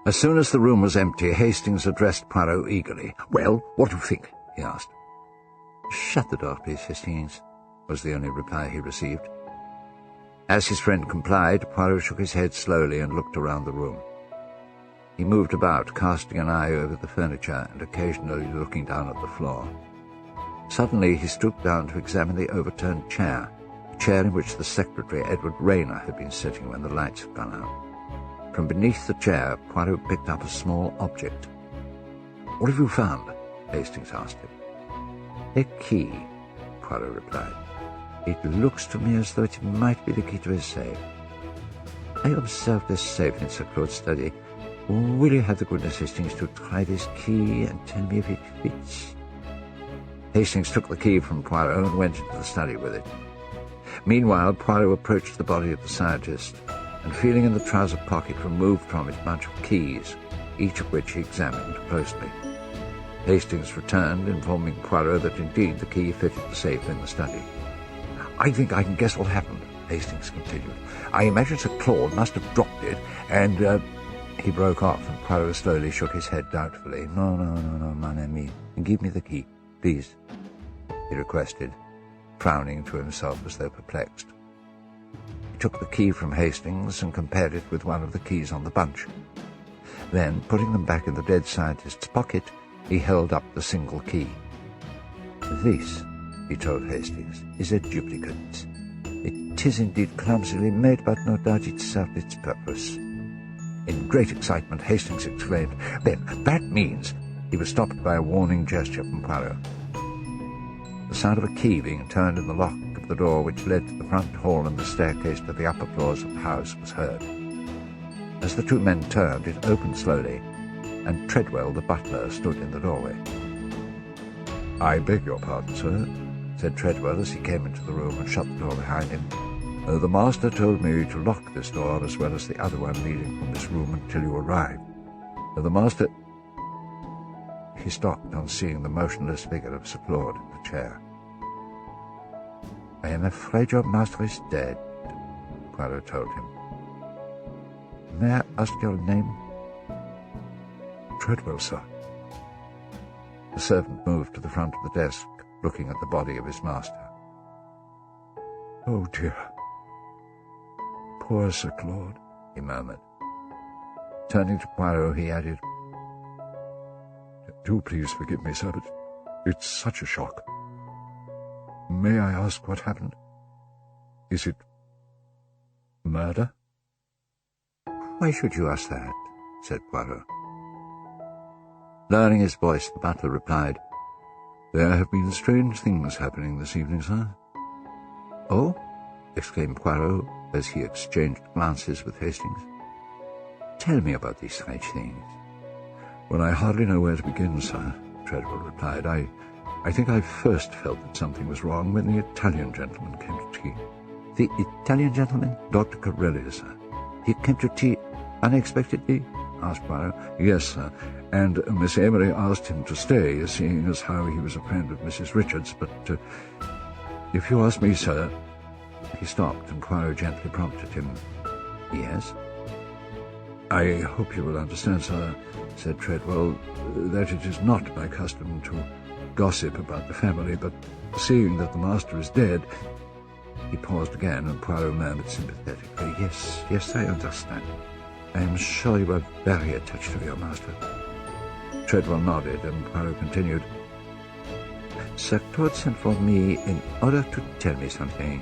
As soon as the room was empty, Hastings addressed Poirot eagerly. "Well, what do you think?" he asked. "Shut the door, please, Hastings," was the only reply he received. As his friend complied, Poirot shook his head slowly and looked around the room. He moved about, casting an eye over the furniture and occasionally looking down at the floor. Suddenly he stooped down to examine the overturned chair, the chair in which the secretary, Edward Rayner, had been sitting when the lights had gone out. From beneath the chair, Poirot picked up a small object. "What have you found?" Hastings asked him. "A key," Poirot replied. "It looks to me as though it might be the key to a safe. I observed this safe in Sir Claude's study. Will you have the goodness, Hastings, to try this key and tell me if it fits?" Hastings took the key from Poirot and went into the study with it. Meanwhile, Poirot approached the body of the scientist, and feeling in the trouser pocket, removed from it a bunch of keys, each of which he examined closely. Hastings returned, informing Poirot that indeed the key fitted the safe in the study. "I think I can guess what happened," Hastings continued. "I imagine Sir Claude must have dropped it, and He broke off, and Poirot slowly shook his head doubtfully. No, mon ami. Give me the key, please," he requested, frowning to himself as though perplexed. He took the key from Hastings and compared it with one of the keys on the bunch. Then, putting them back in the dead scientist's pocket, he held up the single key. "This," he told Hastings, "is a duplicate. It is indeed clumsily made, but no doubt it served its purpose." In great excitement, Hastings exclaimed, "Then that means—" He was stopped by a warning gesture from Poirot. The sound of a key being turned in the lock of the door which led to the front hall and the staircase to the upper floors of the house was heard. As the two men turned, it opened slowly, and Treadwell, the butler, stood in the doorway. "I beg your pardon, sir," said Treadwell as he came into the room and shut the door behind him. "The master told me to lock this door as well as the other one leading from this room until you arrived. The master—" He stopped on seeing the motionless figure of Sir Claude in the chair. "I am afraid your master is dead," Poirot told him. "May I ask your name?" "Treadwell, sir." The servant moved to the front of the desk, looking at the body of his master. "Oh, dear. Poor Sir Claude," he murmured. Turning to Poirot, he added, "Do please forgive me, sir, but it's such a shock. May I ask what happened? Is it murder?" "Why should you ask that?" said Poirot. Lowering his voice, the butler replied, "There have been strange things happening this evening, sir." "Oh?" exclaimed Poirot as he exchanged glances with Hastings. "Tell me about these strange things." "Well, I hardly know where to begin, sir," Treadwell replied. I think I first felt that something was wrong when the Italian gentleman came to tea." "The Italian gentleman?" "Dr. Corelli, sir." "He came to tea unexpectedly?" asked Poirot. "Yes, sir, and Miss Amory asked him to stay, seeing as how he was a friend of Mrs. Richards, but if you ask me, sir—" He stopped, and Poirot gently prompted him. "Yes?" "I hope you will understand, sir," said Treadwell, "that it is not my custom to gossip about the family, but seeing that the master is dead—" He paused again, and Poirot murmured sympathetically, Yes, I understand. I am sure you are very attached to your master." Treadwell nodded, and Poirot continued, "Sir Claude sent for me in order to tell me something.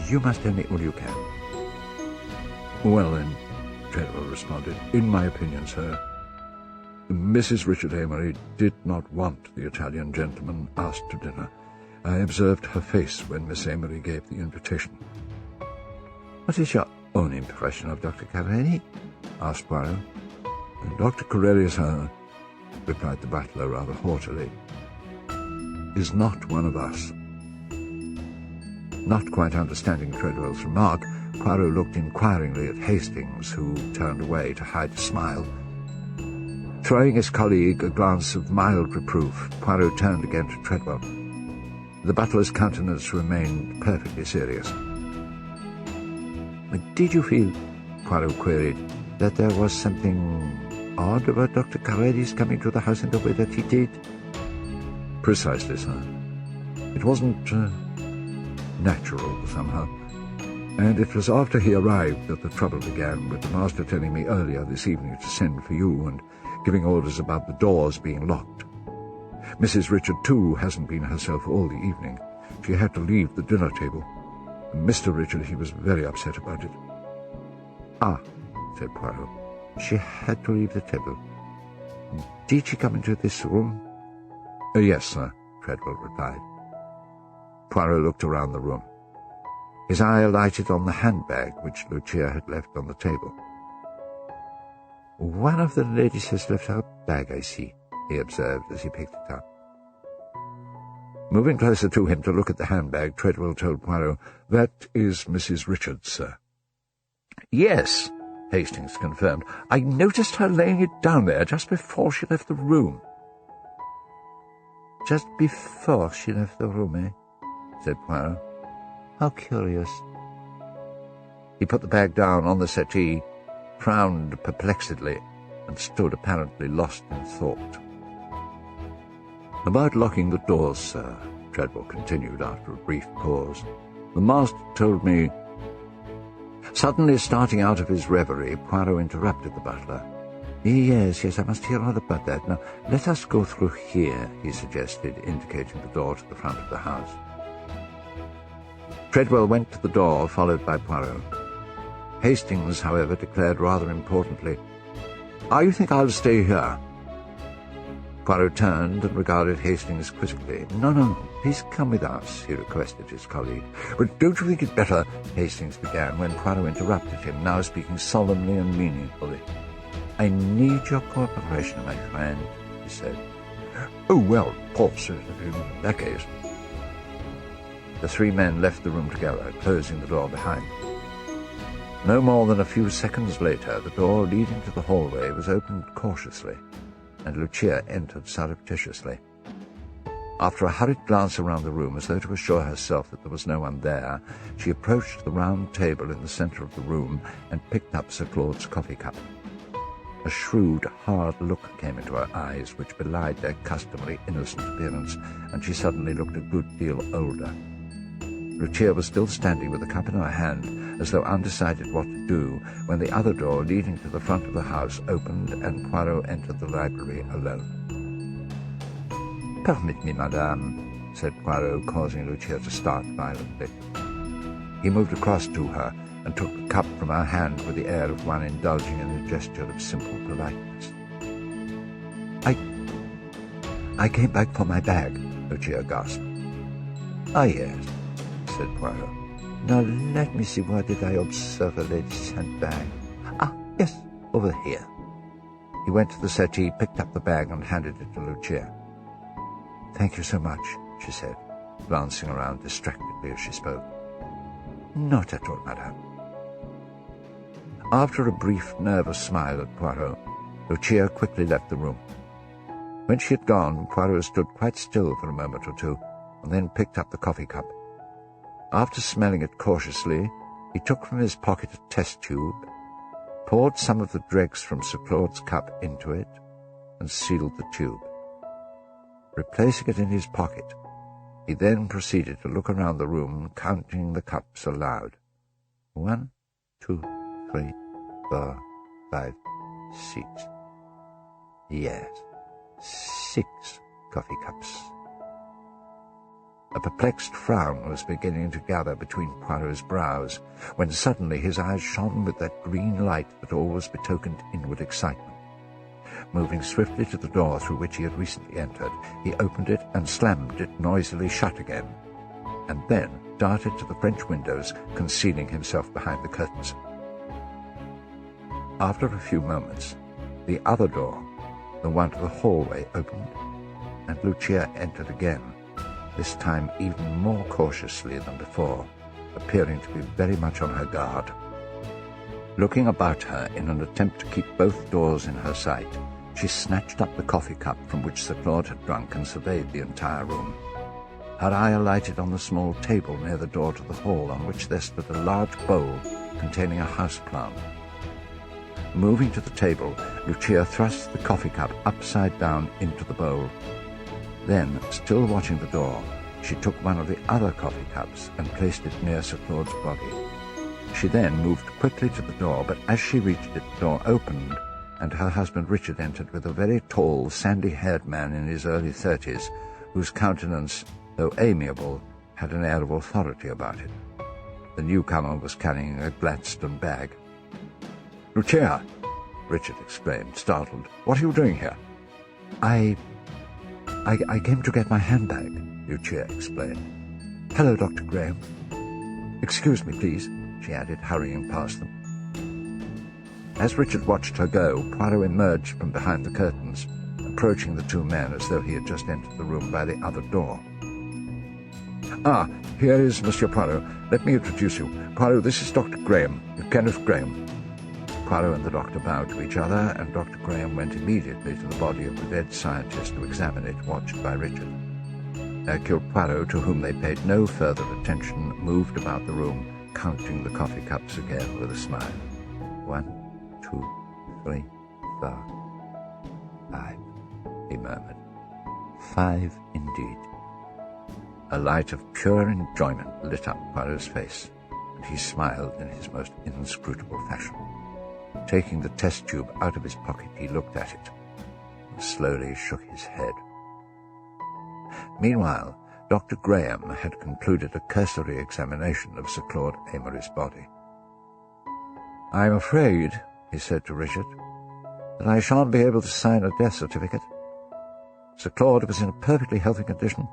You must tell me all you can." "Well, then," Treadwell responded, "in my opinion, sir, Mrs. Richard Amory did not want the Italian gentleman asked to dinner. I observed her face when Miss Amory gave the invitation." "What is your own impression of Dr. Corelli?" asked Poirot. "Dr. Corelli, sir," replied the butler rather haughtily, "is not one of us." Not quite understanding Treadwell's remark, Poirot looked inquiringly at Hastings, who turned away to hide a smile. Throwing his colleague a glance of mild reproof, Poirot turned again to Treadwell. The butler's countenance remained perfectly serious. "Did you feel," Poirot queried, that there was something odd about Dr. Caredes coming to the house in the way that he did? Precisely, sir. It wasn't natural, somehow. And it was after he arrived that the trouble began, with the master telling me earlier this evening to send for you and giving orders about the doors being locked. Mrs. Richard, too, hasn't been herself all the evening. She had to leave the dinner table. And Mr. Richard, he was very upset about it. Ah, said Poirot. She had to leave the table. Did she come into this room? Yes, sir, Treadwell replied. Poirot looked around the room. His eye alighted on the handbag which Lucia had left on the table. "One of the ladies has left her bag, I see," he observed as he picked it up. Moving closer to him to look at the handbag, Treadwell told Poirot, "That is Mrs. Richards, sir." "Yes," Hastings confirmed. "I noticed her laying it down there just before she left the room." "Just before she left the room, eh?" said Poirot. "How curious." He put the bag down on the settee, frowned perplexedly, and stood apparently lost in thought. "About locking the doors, sir," Treadwell continued after a brief pause. "The master told me—" Suddenly starting out of his reverie, Poirot interrupted the butler. Yes, I must hear all about that. Now, let us go through here," he suggested, indicating the door to the front of the house. Treadwell went to the door, followed by Poirot. Hastings, however, declared rather importantly, "I think I'll stay here." Poirot turned and regarded Hastings quizzically. No, please come with us," he requested his colleague. "But don't you think it better—" Hastings began, when Poirot interrupted him, now speaking solemnly and meaningfully. "I need your cooperation, my friend," he said. "Oh, well, of course, in that case." The three men left the room together, closing the door behind them. No more than a few seconds later, the door leading to the hallway was opened cautiously, and Lucia entered surreptitiously. After a hurried glance around the room, as though to assure herself that there was no one there, she approached the round table in the centre of the room and picked up Sir Claude's coffee cup. A shrewd, hard look came into her eyes, which belied their customary innocent appearance, and she suddenly looked a good deal older. Lucia was still standing with the cup in her hand, as though undecided what to do, when the other door leading to the front of the house opened and Poirot entered the library alone. "Permit me, madame," said Poirot, causing Lucia to start violently. He moved across to her and took the cup from her hand with the air of one indulging in a gesture of simple politeness. I came back for my bag," Lucia gasped. "Ah, yes," said Poirot. "Now let me see, where did I observe a lady's handbag? Ah, yes, over here." He went to the settee, picked up the bag, and handed it to Lucia. "Thank you so much," she said, glancing around distractedly as she spoke. "Not at all, madame." After a brief, nervous smile at Poirot, Lucia quickly left the room. When she had gone, Poirot stood quite still for a moment or two, and then picked up the coffee cup. After smelling it cautiously, he took from his pocket a test tube, poured some of the dregs from Sir Claude's cup into it, and sealed the tube. Replacing it in his pocket, he then proceeded to look around the room, counting the cups aloud. 1, 2, 3, 4, 5, 6. Yes, 6 coffee cups. A perplexed frown was beginning to gather between Poirot's brows, when suddenly his eyes shone with that green light that always betokened inward excitement. Moving swiftly to the door through which he had recently entered, he opened it and slammed it noisily shut again, and then darted to the French windows, concealing himself behind the curtains. After a few moments, the other door, the one to the hallway, opened, and Lucia entered again, this time even more cautiously than before, appearing to be very much on her guard. Looking about her in an attempt to keep both doors in her sight, she snatched up the coffee cup from which Sir Claude had drunk and surveyed the entire room. Her eye alighted on the small table near the door to the hall, on which there stood a large bowl containing a house plant. Moving to the table, Lucia thrust the coffee cup upside down into the bowl. Then, still watching the door, she took one of the other coffee cups and placed it near Sir Claude's body. She then moved quickly to the door, but as she reached it, the door opened, and her husband Richard entered with a very tall, sandy-haired man in his early 30s, whose countenance, though amiable, had an air of authority about it. The newcomer was carrying a Gladstone bag. "Lucia!" Richard exclaimed, startled. "What are you doing here?" I came to get my handbag," Lucia explained. "Hello, Dr. Graham. Excuse me, please," she added, hurrying past them. As Richard watched her go, Poirot emerged from behind the curtains, approaching the two men as though he had just entered the room by the other door. "Ah, here is Monsieur Poirot. Let me introduce you. Poirot, this is Dr. Graham, Kenneth Graham." Poirot and the doctor bowed to each other, and Dr. Graham went immediately to the body of the dead scientist to examine it, watched by Richard. Hercule Poirot, to whom they paid no further attention, moved about the room, counting the coffee cups again with a smile. 1, 2, 3, 4, 5, he murmured. 5 indeed. A light of pure enjoyment lit up Poirot's face, and he smiled in his most inscrutable fashion. Taking the test tube out of his pocket, he looked at it and slowly shook his head. Meanwhile, Dr. Graham had concluded a cursory examination of Sir Claud Amory's body. "I'm afraid," he said to Richard, "that I shan't be able to sign a death certificate. Sir Claud was in a perfectly healthy condition.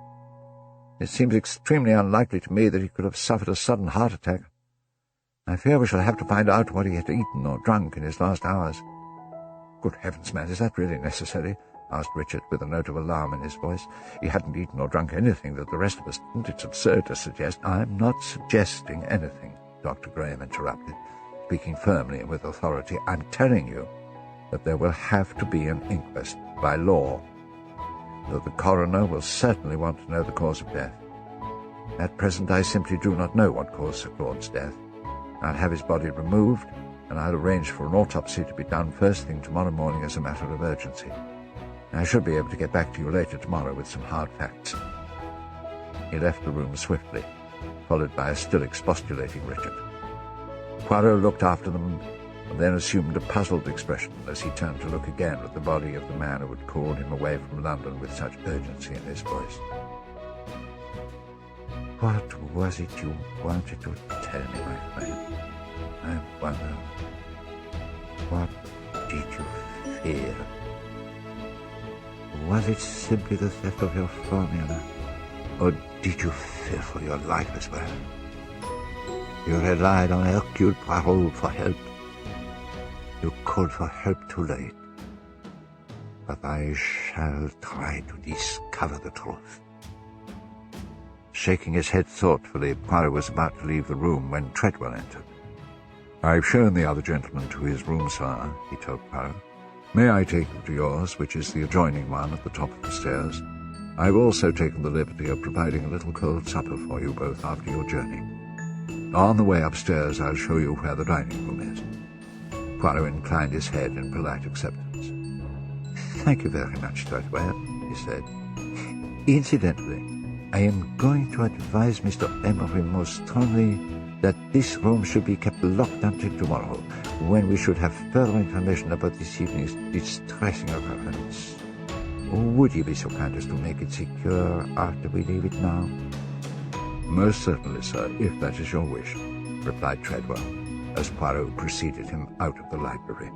It seems extremely unlikely to me that he could have suffered a sudden heart attack. I fear we shall have to find out what he had eaten or drunk in his last hours." "Good heavens, man, is that really necessary?" asked Richard, with a note of alarm in his voice. "He hadn't eaten or drunk anything that the rest of us didn't. It's absurd to suggest—" "I'm not suggesting anything," Dr. Graham interrupted, speaking firmly and with authority. "I'm telling you that there will have to be an inquest by law, though the coroner will certainly want to know the cause of death. At present I simply do not know what caused Sir Claude's death. I'll have his body removed, and I'll arrange for an autopsy to be done first thing tomorrow morning as a matter of urgency. I should be able to get back to you later tomorrow with some hard facts." He left the room swiftly, followed by a still expostulating Richard. Poirot looked after them, and then assumed a puzzled expression as he turned to look again at the body of the man who had called him away from London with such urgency in his voice. "What was it you wanted to tell me, my friend? I wonder, what did you fear? Was it simply the theft of your formula, or did you fear for your life as well? You relied on Hercule Poirot for help. You called for help too late. But I shall try to discover the truth." Shaking his head thoughtfully, Poirot was about to leave the room when Treadwell entered. "I've shown the other gentleman to his room, sir," he told Poirot. "May I take you to yours, which is the adjoining one at the top of the stairs? I've also taken the liberty of providing a little cold supper for you both after your journey. On the way upstairs, I'll show you where the dining room is." Poirot inclined his head in polite acceptance. "Thank you very much, Treadwell," he said. "Incidentally, I am going to advise Mr. Amory most strongly that this room should be kept locked until tomorrow, when we should have further information about this evening's distressing occurrence. Would you be so kind as to make it secure after we leave it now?" "Most certainly, sir, if that is your wish," replied Treadwell, as Poirot preceded him out of the library.